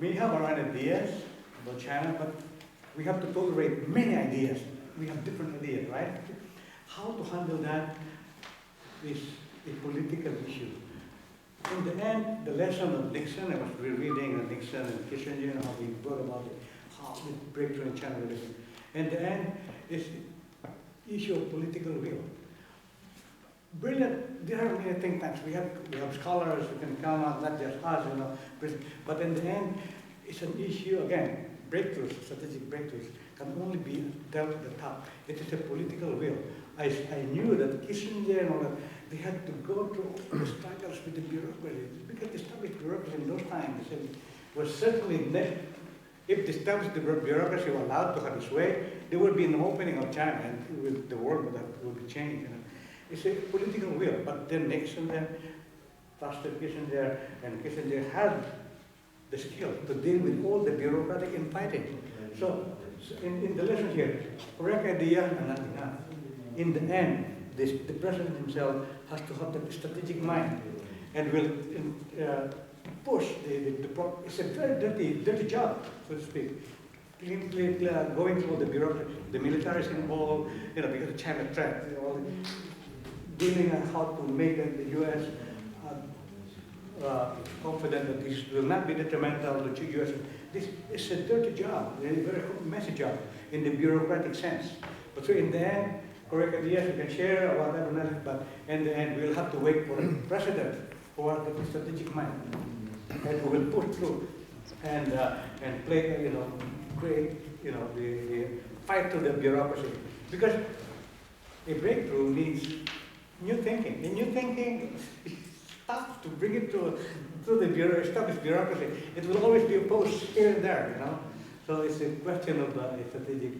we have our own ideas about China, but we have to tolerate many ideas. We have different ideas, right? How to handle that is a political issue. In the end, the lesson of Nixon, I was rereading Nixon and Kissinger and how he wrote about it, how the breakthrough in China relations. In the end, it's the issue of political will. Brilliant, there are many think tanks. We have scholars who can come out, not just us, but in the end, it's an issue, again, breakthroughs, strategic breakthroughs, can only be dealt at the top. It is a political will. I knew that Kissinger and all that, they had to go through the struggles with the bureaucracy, because the established bureaucracy in those times was certainly, if the established bureaucracy were allowed to have its way, there would be an opening of China, and the world would be changed. It's a political will, but then Nixon then trusted Kissinger, and Kissinger had the skill to deal with all the bureaucratic infighting. So in the lesson here, correct idea and not enough. In the end, the president himself has to have the strategic mind and will push it's a very dirty job, so to speak. Going through the bureaucracy, the military is involved, because of China threat, dealing on how to make the U.S. Confident that this will not be detrimental to the U.S. This is a dirty job, a very messy job in the bureaucratic sense. But so in the end, correct ideas we can share or whatever, but in the end we'll have to wait for a president who has the strategic mind and who will push through and play, create, the fight to the bureaucracy. Because a breakthrough needs new thinking. And new thinking is tough to bring it to the established bureaucracy. It will always be opposed here and there, So it's a question of a strategic.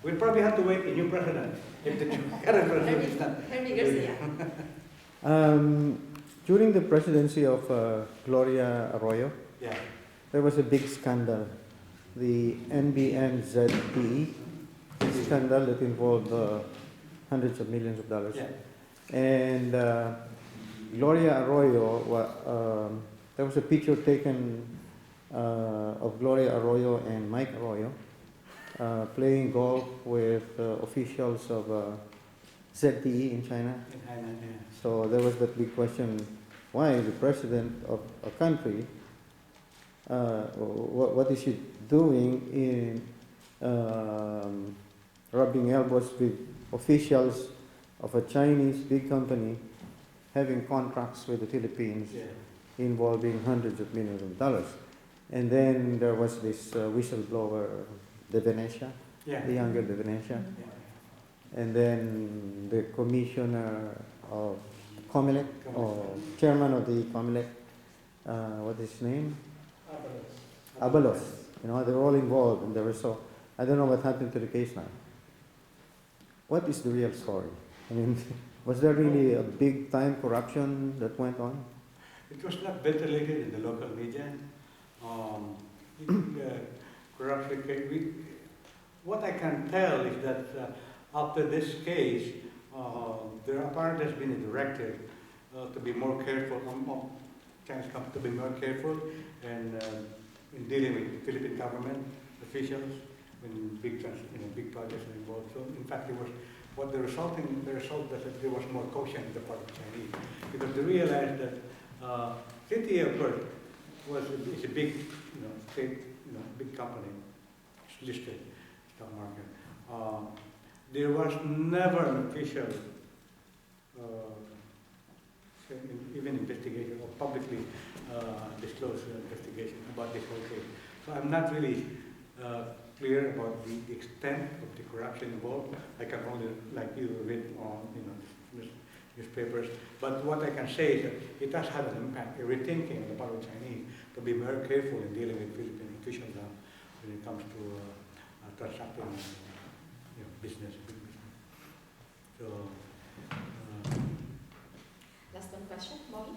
We'll probably have to wait a new president if the current president is not. During the presidency of Gloria Arroyo, yeah, there was a big scandal, the NBMZPE scandal that involved hundreds of millions of dollars. Yeah. And Gloria Arroyo, there was a picture taken of Gloria Arroyo and Mike Arroyo playing golf with officials of ZTE in China. So there was that big question, why the president of a country, what is she doing in rubbing elbows with officials of a Chinese big company having contracts with the Philippines involving hundreds of millions of dollars. And then there was this whistleblower, De Venecia, the younger De Venecia. And then the commissioner of COMELEC, or chairman of the COMELEC, what is his name? Abalos. They're all involved, and they were so. I don't know what happened to the case now. What is the real story? I mean, was there really a big time corruption that went on? It was not ventilated in the local media. Corruption. What I can tell is that after this case, there apparently has been a directive to be more careful. Chinese companies to be more careful and in dealing with Philippine government officials when big projects are involved. So in fact, the result that there was more caution on the part of Chinese, because they realized that City, of course, is a big, state, big company, it's listed stock market. There was never an official, even investigation or publicly disclosed investigation about this whole case. So I'm not really clear about the extent of the corruption involved. I can only, like you, read on newspapers. But what I can say is that it does have an impact, a rethinking on the part of the Chinese to be very careful in dealing with Philippine officials now when it comes to transacting business. So. Last one question, Bobby?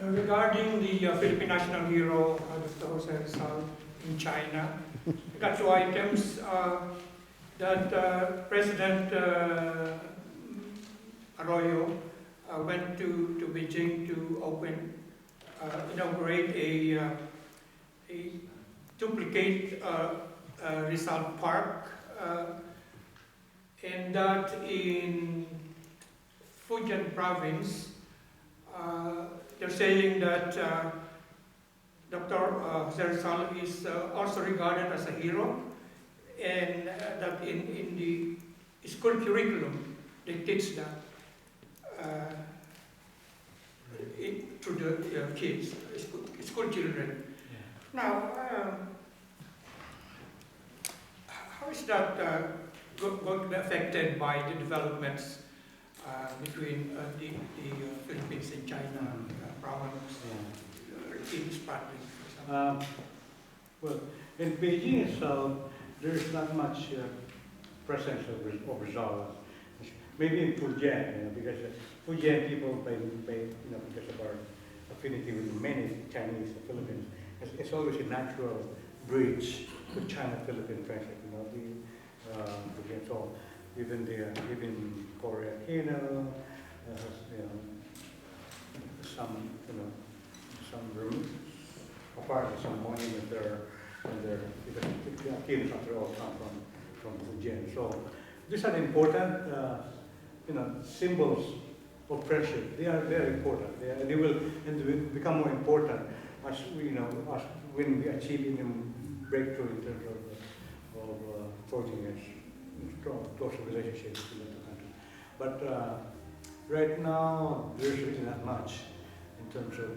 Regarding the Philippine national hero, Dr. Jose Rizal, in China, I got two items that President Arroyo went to Beijing to open inaugurate a duplicate Rizal Park, and that in Fujian province, they're saying that Dr. Rizal is also regarded as a hero, and that in the school curriculum they teach that to the kids, school children. Now, how is that going to be affected by the developments between the Philippines and China province in this project? Well, in Beijing itself, there is not much presence of Rizal. Maybe in Fujian, because Fujian people, because of our affinity with many Chinese Philippines, it's always a natural bridge to China-Philippine friendship. So even Korea, some rooms, apart from some monuments there, because the Aquinos after all come from Fujian. So these are important, symbols of friendship. They are very important. They will become more important as as when we achieve breakthrough in terms of forging a closer relationships with the country. But right now, there's really not much in terms of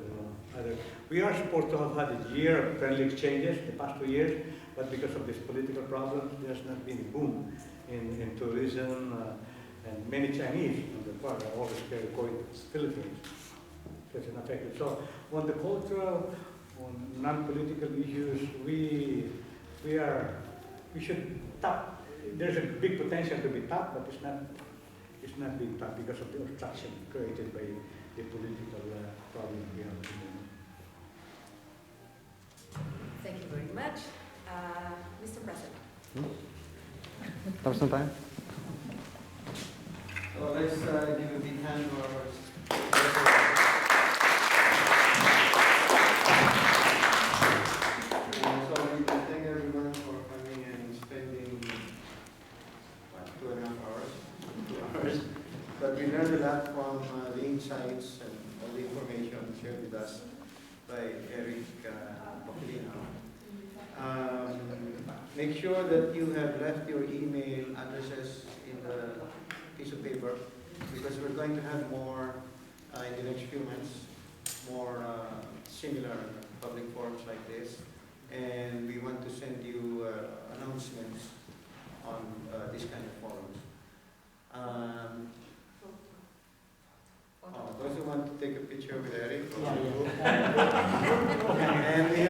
either. We are supposed to have had a year of friendly exchanges the past 2 years, but because of these political problems, there's not been a boom in tourism, and many Chinese on the part are always going to the Philippines. So it's affected. So on the cultural, on non-political issues, we should tap. There's a big potential to be tapped, but it's not being tapped because of the obstruction created by the political problem we have. Thank you very much. Mr. President. Tapos na tayo? So let's give a big hand to our so we can thank everyone for coming and spending 2.5 hours, 2 hours. But we learned a lot from the insights and all the information shared with us by Eric Baculinao. Make sure that you have left your email addresses in the piece of paper, because we're going to have more in the next few months, more similar public forums like this, and we want to send you announcements on this kind of forums. Those who want to take a picture with Eric, Yeah. and we